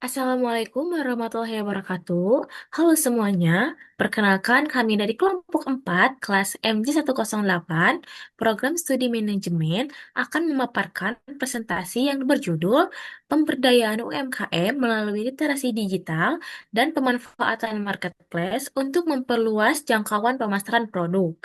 Assalamualaikum warahmatullahi wabarakatuh. Halo semuanya, perkenalkan kami dari kelompok 4 kelas MJ108 Program Studi Manajemen akan memaparkan presentasi yang berjudul Pemberdayaan UMKM melalui literasi digital dan pemanfaatan marketplace untuk memperluas jangkauan pemasaran produk.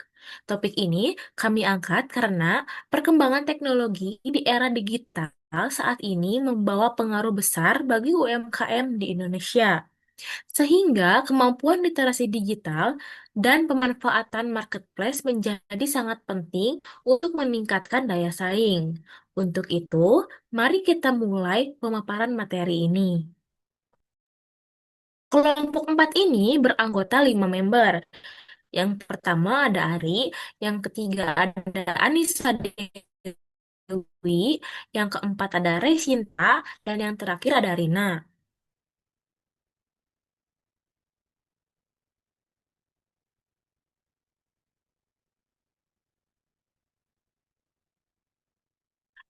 Topik ini kami angkat karena perkembangan teknologi di era digital saat ini membawa pengaruh besar bagi UMKM di Indonesia, sehingga kemampuan literasi digital dan pemanfaatan marketplace menjadi sangat penting untuk meningkatkan daya saing. Untuk itu, mari kita mulai pemaparan materi ini. Kelompok 4 ini beranggota 5 member. Yang pertama ada Ari, yang ketiga ada Anissa Dewi, yang keempat ada Resinta, dan yang terakhir ada Rina.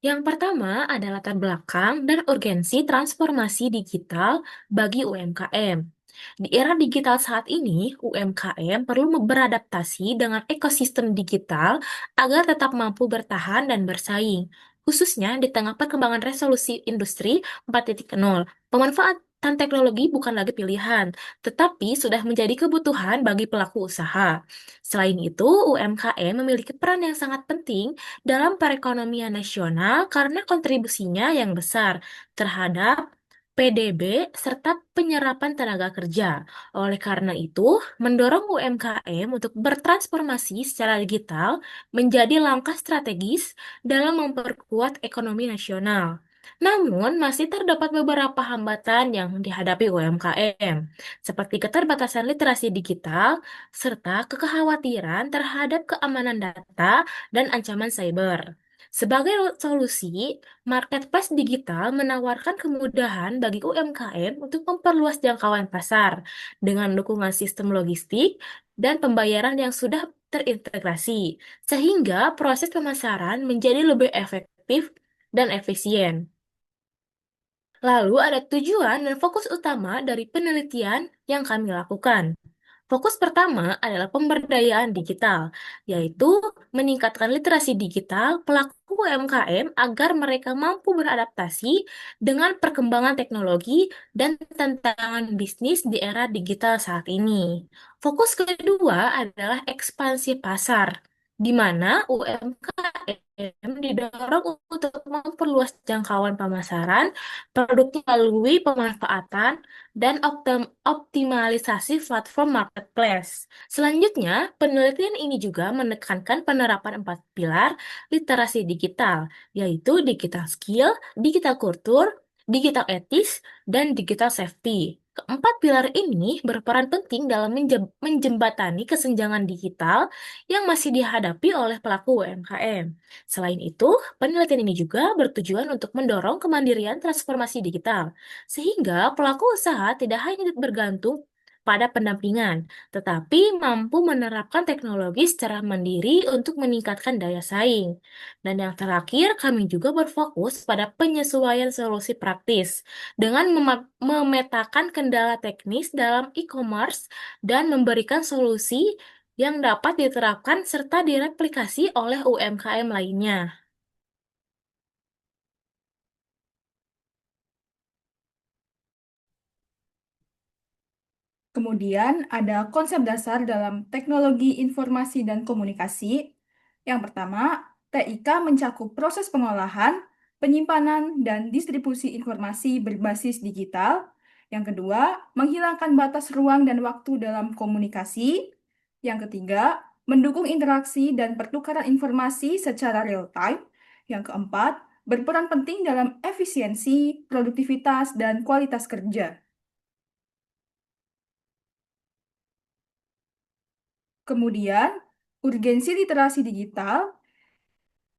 Yang pertama ada latar belakang dan urgensi transformasi digital bagi UMKM. Di era digital saat ini, UMKM perlu beradaptasi dengan ekosistem digital agar tetap mampu bertahan dan bersaing, khususnya di tengah perkembangan resolusi industri 4.0. Pemanfaatan teknologi bukan lagi pilihan, tetapi sudah menjadi kebutuhan bagi pelaku usaha. Selain itu, UMKM memiliki peran yang sangat penting dalam perekonomian nasional karena kontribusinya yang besar terhadap PDB serta penyerapan tenaga kerja. Oleh karena itu, mendorong UMKM untuk bertransformasi secara digital menjadi langkah strategis dalam memperkuat ekonomi nasional. Namun, masih terdapat beberapa hambatan yang dihadapi UMKM, seperti keterbatasan literasi digital serta kekhawatiran terhadap keamanan data dan ancaman cyber. Sebagai solusi, marketplace digital menawarkan kemudahan bagi UMKM untuk memperluas jangkauan pasar dengan dukungan sistem logistik dan pembayaran yang sudah terintegrasi, sehingga proses pemasaran menjadi lebih efektif dan efisien. Lalu ada tujuan dan fokus utama dari penelitian yang kami lakukan. Fokus pertama adalah pemberdayaan digital, yaitu meningkatkan literasi digital pelaku UMKM agar mereka mampu beradaptasi dengan perkembangan teknologi dan tantangan bisnis di era digital saat ini. Fokus kedua adalah ekspansi pasar, di mana UMKM didorong untuk memperluas jangkauan pemasaran produknya melalui pemanfaatan dan optimalisasi platform marketplace. Selanjutnya, penelitian ini juga menekankan penerapan 4 pilar literasi digital, yaitu digital skill, digital kultur, digital etis, dan digital safety. Keempat pilar ini berperan penting dalam menjembatani kesenjangan digital yang masih dihadapi oleh pelaku UMKM. Selain itu, penelitian ini juga bertujuan untuk mendorong kemandirian transformasi digital, sehingga pelaku usaha tidak hanya bergantung pada pendampingan, tetapi mampu menerapkan teknologi secara mandiri untuk meningkatkan daya saing. Dan yang terakhir, kami juga berfokus pada penyesuaian solusi praktis dengan memetakan kendala teknis dalam e-commerce dan memberikan solusi yang dapat diterapkan serta direplikasi oleh UMKM lainnya. Kemudian ada konsep dasar dalam teknologi informasi dan komunikasi. Yang pertama, TIK mencakup proses pengolahan, penyimpanan, dan distribusi informasi berbasis digital. Yang kedua, menghilangkan batas ruang dan waktu dalam komunikasi. Yang ketiga, mendukung interaksi dan pertukaran informasi secara real-time. Yang keempat, berperan penting dalam efisiensi, produktivitas, dan kualitas kerja. Kemudian, urgensi literasi digital.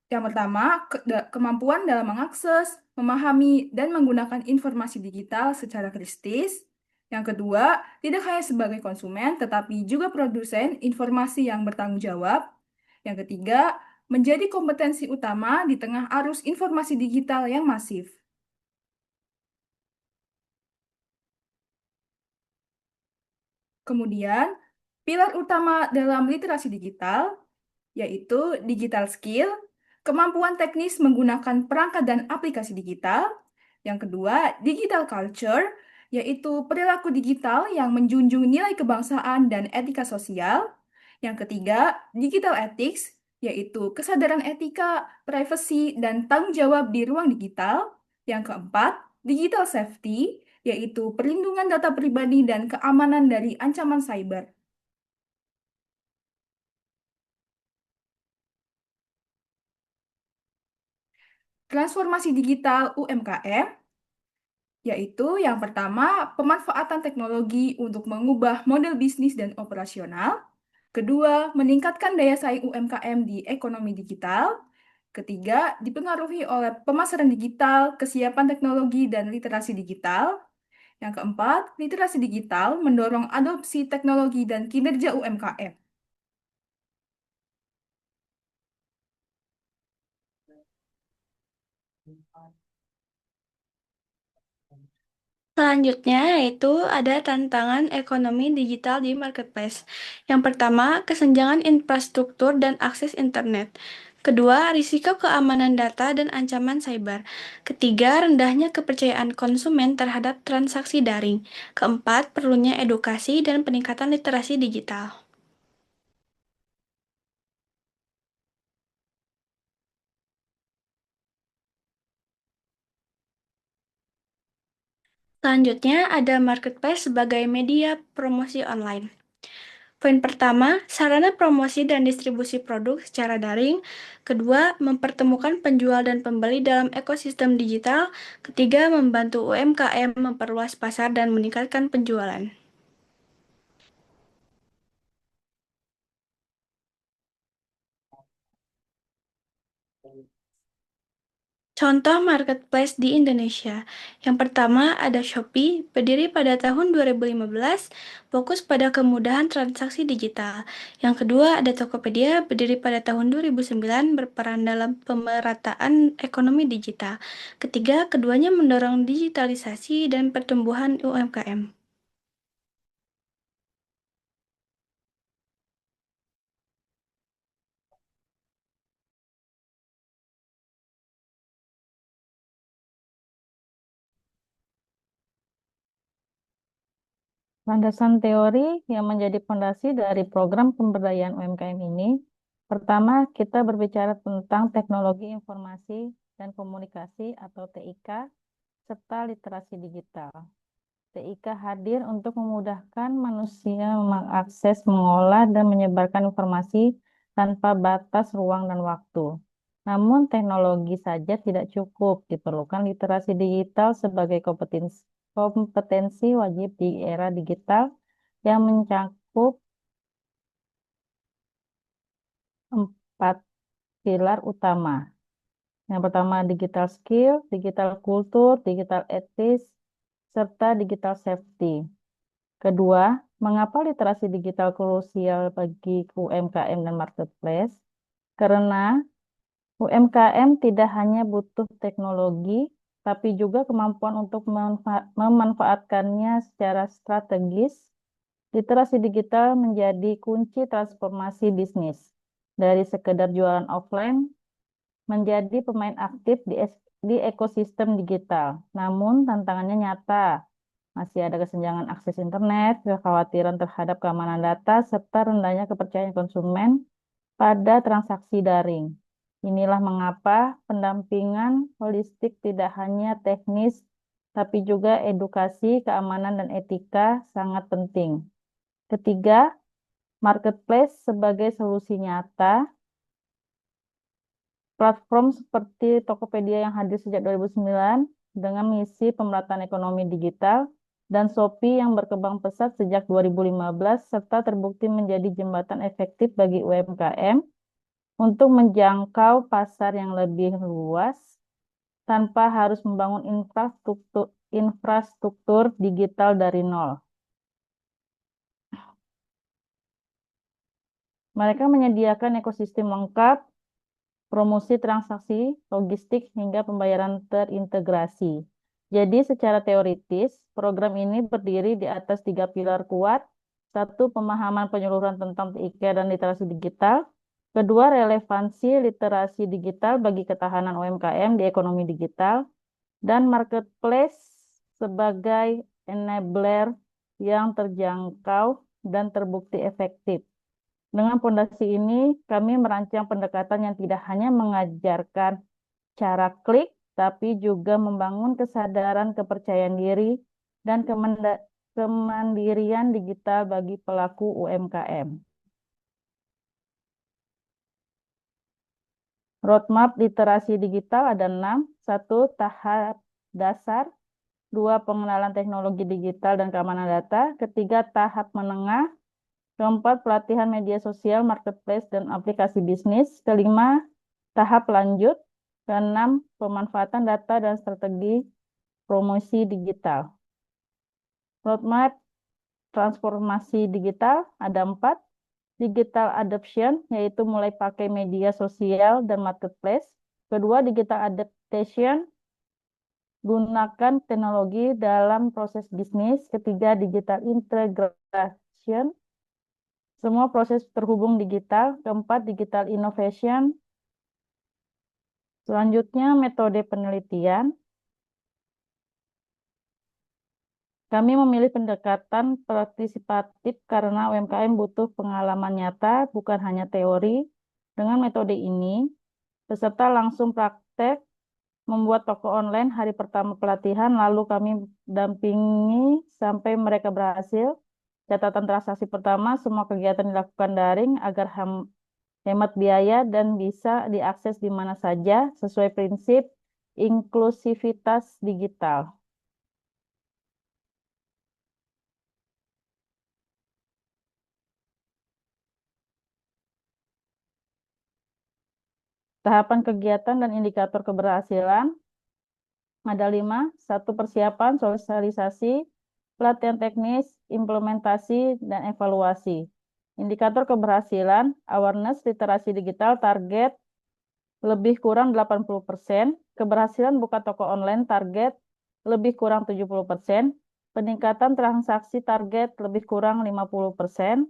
Yang pertama, kemampuan dalam mengakses, memahami, dan menggunakan informasi digital secara kritis. Yang kedua, tidak hanya sebagai konsumen, tetapi juga produsen informasi yang bertanggung jawab. Yang ketiga, menjadi kompetensi utama di tengah arus informasi digital yang masif. Kemudian, pilar utama dalam literasi digital yaitu digital skill, kemampuan teknis menggunakan perangkat dan aplikasi digital. Yang kedua, digital culture, yaitu perilaku digital yang menjunjung nilai kebangsaan dan etika sosial. Yang ketiga, digital ethics, yaitu kesadaran etika, privasi, dan tanggung jawab di ruang digital. Yang keempat, digital safety, yaitu perlindungan data pribadi dan keamanan dari ancaman cyber. Transformasi digital UMKM, yaitu yang pertama, pemanfaatan teknologi untuk mengubah model bisnis dan operasional. Kedua, meningkatkan daya saing UMKM di ekonomi digital. Ketiga, dipengaruhi oleh pemasaran digital, kesiapan teknologi, dan literasi digital. Yang keempat, literasi digital mendorong adopsi teknologi dan kinerja UMKM. Selanjutnya yaitu ada tantangan ekonomi digital di marketplace. Yang pertama, kesenjangan infrastruktur dan akses internet. Kedua, risiko keamanan data dan ancaman cyber. Ketiga, rendahnya kepercayaan konsumen terhadap transaksi daring. Keempat, perlunya edukasi dan peningkatan literasi digital. Selanjutnya ada marketplace sebagai media promosi online. Poin pertama, sarana promosi dan distribusi produk secara daring. Kedua, mempertemukan penjual dan pembeli dalam ekosistem digital. Ketiga, membantu UMKM memperluas pasar dan meningkatkan penjualan. Contoh marketplace di Indonesia. Yang pertama ada Shopee, berdiri pada tahun 2015, fokus pada kemudahan transaksi digital. Yang kedua ada Tokopedia, berdiri pada tahun 2009, berperan dalam pemerataan ekonomi digital. Ketiga, keduanya mendorong digitalisasi dan pertumbuhan UMKM. Landasan teori yang menjadi fondasi dari program pemberdayaan UMKM ini, pertama kita berbicara tentang teknologi informasi dan komunikasi atau TIK, serta literasi digital. TIK hadir untuk memudahkan manusia mengakses, mengolah, dan menyebarkan informasi tanpa batas ruang dan waktu. Namun teknologi saja tidak cukup, diperlukan literasi digital sebagai kompetensi wajib di era digital yang mencakup 4 pilar utama. Yang pertama digital skill, digital kultur, digital etis, serta digital safety. Kedua, mengapa literasi digital krusial bagi UMKM dan marketplace? Karena UMKM tidak hanya butuh teknologi, tapi juga kemampuan untuk memanfaatkannya secara strategis. Literasi digital menjadi kunci transformasi bisnis. Dari sekedar jualan offline menjadi pemain aktif di ekosistem digital. Namun tantangannya nyata. Masih ada kesenjangan akses internet, kekhawatiran terhadap keamanan data, serta rendahnya kepercayaan konsumen pada transaksi daring. Inilah mengapa pendampingan holistik tidak hanya teknis, tapi juga edukasi, keamanan, dan etika sangat penting. Ketiga, marketplace sebagai solusi nyata. Platform seperti Tokopedia yang hadir sejak 2009 dengan misi pemerataan ekonomi digital dan Shopee yang berkembang pesat sejak 2015 serta terbukti menjadi jembatan efektif bagi UMKM untuk menjangkau pasar yang lebih luas tanpa harus membangun infrastruktur digital dari nol. Mereka menyediakan ekosistem lengkap, promosi transaksi, logistik, hingga pembayaran terintegrasi. Jadi secara teoritis, program ini berdiri di atas 3 pilar kuat, Satu, pemahaman penyeluruhan tentang TIK dan literasi digital. Kedua, relevansi literasi digital bagi ketahanan UMKM di ekonomi digital. Dan marketplace sebagai enabler yang terjangkau dan terbukti efektif. Dengan fondasi ini, kami merancang pendekatan yang tidak hanya mengajarkan cara klik, tapi juga membangun kesadaran, kepercayaan diri, dan kemandirian digital bagi pelaku UMKM. Roadmap literasi digital ada 6. Satu, tahap dasar. Dua, pengenalan teknologi digital dan keamanan data. Ketiga, tahap menengah. Keempat, pelatihan media sosial, marketplace, dan aplikasi bisnis. Kelima, tahap lanjut. Keenam, pemanfaatan data dan strategi promosi digital. Roadmap transformasi digital ada 4. Digital adoption, yaitu mulai pakai media sosial dan marketplace. Kedua, digital adaptation, gunakan teknologi dalam proses bisnis. Ketiga, digital integration, semua proses terhubung digital. Keempat, digital innovation. Selanjutnya, metode penelitian. Kami memilih pendekatan partisipatif karena UMKM butuh pengalaman nyata, bukan hanya teori. Dengan metode ini, peserta langsung praktek membuat toko online hari pertama pelatihan, lalu kami dampingi sampai mereka berhasil. Catatan transaksi pertama, semua kegiatan dilakukan daring agar hemat biaya dan bisa diakses di mana saja sesuai prinsip inklusivitas digital. Tahapan kegiatan dan indikator keberhasilan ada 5. Satu, persiapan, sosialisasi, pelatihan teknis, implementasi, dan evaluasi. Indikator keberhasilan, awareness, literasi digital, target lebih kurang 80%. Keberhasilan buka toko online, target lebih kurang 70%. Peningkatan transaksi, target lebih kurang 50%.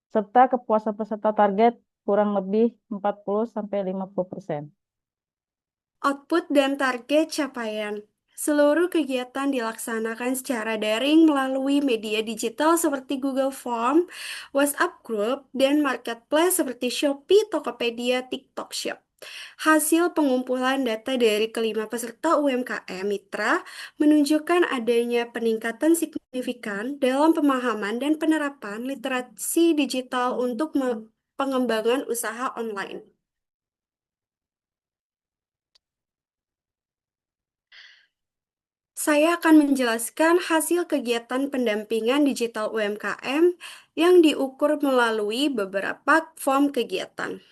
Serta kepuasan peserta, target kurang lebih 40-50%. Output dan target capaian. Seluruh kegiatan dilaksanakan secara daring melalui media digital seperti Google Form, WhatsApp Group, dan marketplace seperti Shopee, Tokopedia, TikTok Shop. Hasil pengumpulan data dari kelima peserta UMKM Mitra menunjukkan adanya peningkatan signifikan dalam pemahaman dan penerapan literasi digital untuk pengembangan usaha online. Saya akan menjelaskan hasil kegiatan pendampingan digital UMKM yang diukur melalui beberapa form kegiatan.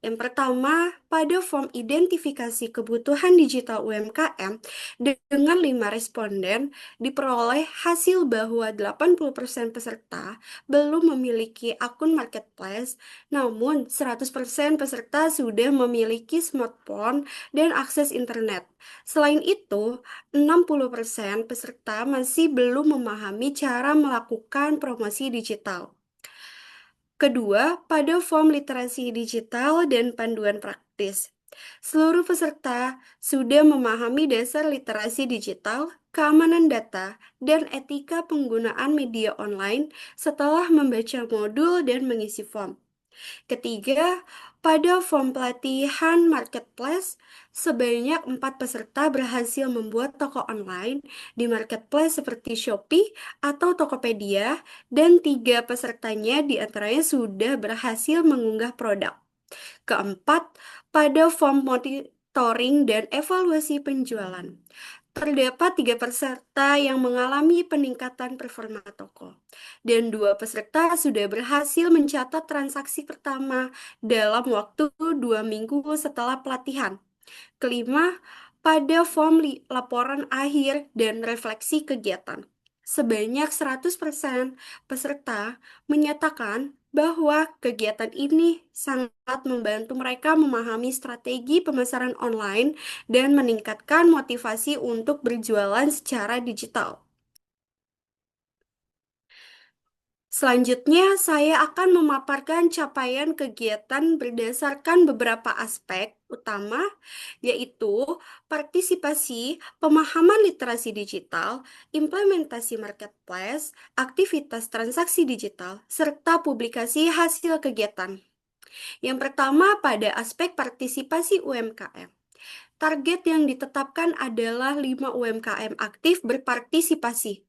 Yang pertama, pada form identifikasi kebutuhan digital UMKM dengan 5 responden, diperoleh hasil bahwa 80% peserta belum memiliki akun marketplace, namun 100% peserta sudah memiliki smartphone dan akses internet. Selain itu, 60% peserta masih belum memahami cara melakukan promosi digital. Kedua, pada form literasi digital dan panduan praktis. Seluruh peserta sudah memahami dasar literasi digital, keamanan data, dan etika penggunaan media online setelah membaca modul dan mengisi form. Ketiga, pada form pelatihan marketplace, sebanyak 4 peserta berhasil membuat toko online di marketplace seperti Shopee atau Tokopedia, dan 3 pesertanya diantaranya sudah berhasil mengunggah produk. Keempat, pada form monitoring dan evaluasi penjualan. Terdapat 3 peserta yang mengalami peningkatan performa toko, dan 2 peserta sudah berhasil mencatat transaksi pertama dalam waktu 2 minggu setelah pelatihan. Kelima, pada form laporan akhir dan refleksi kegiatan. Sebanyak 100% peserta menyatakan bahwa kegiatan ini sangat membantu mereka memahami strategi pemasaran online dan meningkatkan motivasi untuk berjualan secara digital. Selanjutnya, saya akan memaparkan capaian kegiatan berdasarkan beberapa aspek utama, yaitu partisipasi, pemahaman literasi digital, implementasi marketplace, aktivitas transaksi digital, serta publikasi hasil kegiatan. Yang pertama, pada aspek partisipasi UMKM. Target yang ditetapkan adalah 5 UMKM aktif berpartisipasi.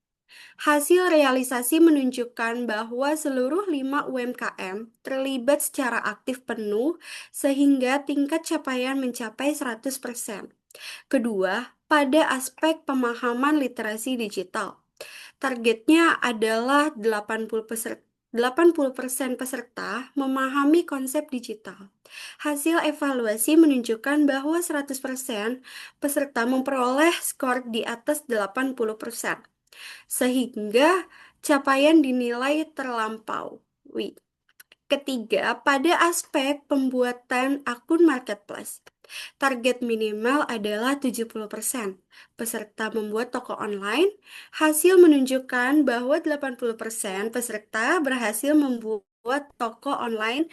Hasil realisasi menunjukkan bahwa seluruh 5 UMKM terlibat secara aktif penuh sehingga tingkat capaian mencapai 100%. Kedua, pada aspek pemahaman literasi digital. Targetnya adalah 80% peserta memahami konsep digital. Hasil evaluasi menunjukkan bahwa 100% peserta memperoleh skor di atas 80%, sehingga capaian dinilai terlampaui. Ketiga, pada aspek pembuatan akun marketplace. Target minimal adalah 70%. Peserta membuat toko online. Hasil menunjukkan bahwa 80% peserta berhasil membuat toko online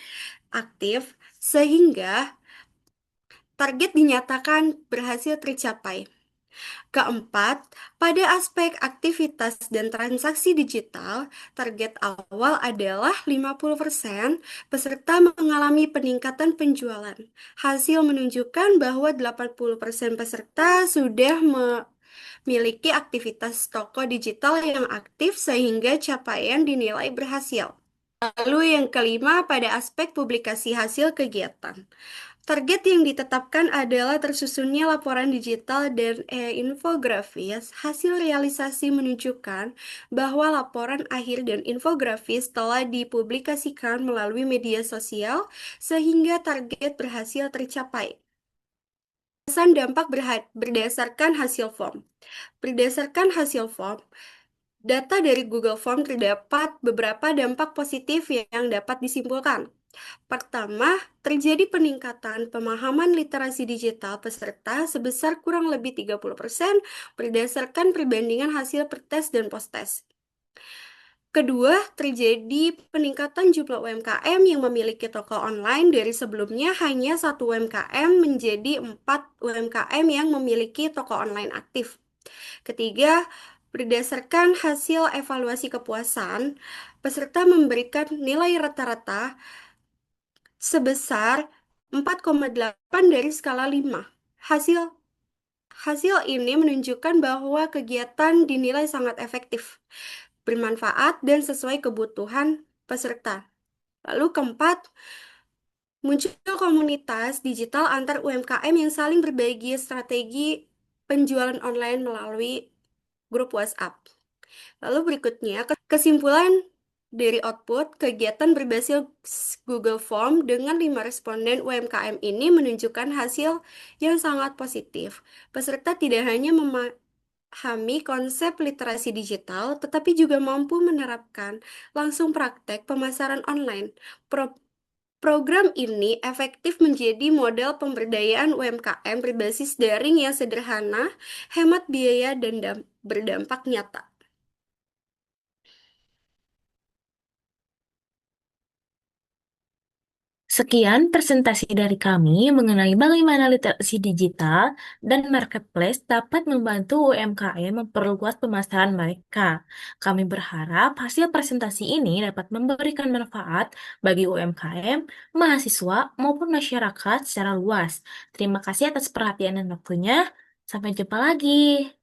aktif, sehingga target dinyatakan berhasil tercapai. Keempat, pada aspek aktivitas dan transaksi digital, target awal adalah 50% peserta mengalami peningkatan penjualan. Hasil menunjukkan bahwa 80% peserta sudah memiliki aktivitas toko digital yang aktif sehingga capaian dinilai berhasil. Lalu yang kelima, pada aspek publikasi hasil kegiatan. Target yang ditetapkan adalah tersusunnya laporan digital dan infografis. Hasil realisasi menunjukkan bahwa laporan akhir dan infografis telah dipublikasikan melalui media sosial sehingga target berhasil tercapai. Pesan dampak berdasarkan hasil form. Berdasarkan hasil form, data dari Google Form terdapat beberapa dampak positif yang dapat disimpulkan. Pertama, terjadi peningkatan pemahaman literasi digital peserta sebesar kurang lebih 30% berdasarkan perbandingan hasil pretest dan post-test. Kedua, terjadi peningkatan jumlah UMKM yang memiliki toko online dari sebelumnya hanya 1 UMKM menjadi 4 UMKM yang memiliki toko online aktif. Ketiga, berdasarkan hasil evaluasi kepuasan, peserta memberikan nilai rata-rata sebesar 4,8 dari skala 5. Hasil hasil ini menunjukkan bahwa kegiatan dinilai sangat efektif, bermanfaat, dan sesuai kebutuhan peserta. Lalu keempat, muncul komunitas digital antar UMKM yang saling berbagi strategi penjualan online melalui grup WhatsApp. Lalu berikutnya, kesimpulan dari output kegiatan berbasis Google Form dengan 5 responden UMKM ini menunjukkan hasil yang sangat positif. Peserta tidak hanya memahami konsep literasi digital, tetapi juga mampu menerapkan langsung praktek pemasaran online. Program ini efektif menjadi model pemberdayaan UMKM berbasis daring yang sederhana, hemat biaya, dan berdampak nyata. Sekian presentasi dari kami mengenai bagaimana literasi digital dan marketplace dapat membantu UMKM memperluas pemasaran mereka. Kami berharap hasil presentasi ini dapat memberikan manfaat bagi UMKM, mahasiswa, maupun masyarakat secara luas. Terima kasih atas perhatian dan waktunya. Sampai jumpa lagi.